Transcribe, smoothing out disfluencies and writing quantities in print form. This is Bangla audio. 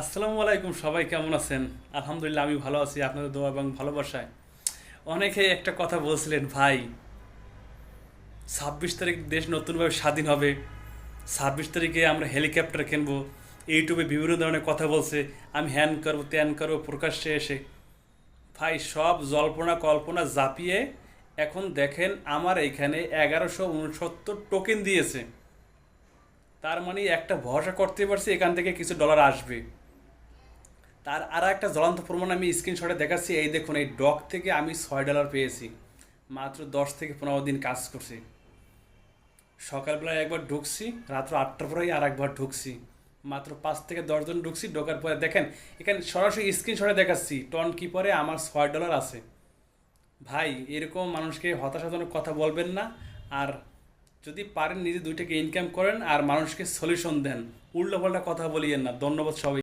আসসালামু আলাইকুম, সবাই কেমন আছেন? আলহামদুলিল্লাহ, আমি ভালো আছি আপনাদের দোয়া এবং ভালোবাসায়। অনেকেই একটা কথা বলছিলেন, ভাই 26 তারিখ দেশ নতুনভাবে স্বাধীন হবে, 26 তারিখে আমরা হেলিকপ্টার কিনবো। ইউটিউবে বিভিন্ন ধরনের কথা বলছে, আমি হ্যান করবো ত্যান করবো প্রকাশ্যে এসে। ভাই সব জল্পনা কল্পনা জাপিয়ে এখন দেখেন আমার এইখানে 1169 টোকেন দিয়েছে। তার মানে একটা ভরসা করতে পারছি এখান থেকে কিছু ডলার আসবে। তার আর একটা জ্বলন্ত প্রমাণ আমি স্ক্রিনশটে দেখাচ্ছি, এই দেখুন, এই ডক থেকে আমি $6 পেয়েছি। মাত্র 10 থেকে 15 দিন কাজ করছি। সকালবেলায় একবার ঢুকছি, রাত্র 8টার পরেই আর একবার ঢুকছি। মাত্র 5 থেকে 10 জন ঢুকছি, ঢোকার পরে দেখেন এখানে সরাসরি স্ক্রিনশটে দেখাচ্ছি টন কিপারে আমার $6 আছে। ভাই এরকম মানুষকে হতাশাজনক কথা বলবেন না। আর যদি পারেন নিজে 2 টাকা ইনকাম করেন আর মানুষকে সলিউশন দেন, উল্টোপাল্টা কথা বলিয়েন না। ধন্যবাদ সবাই।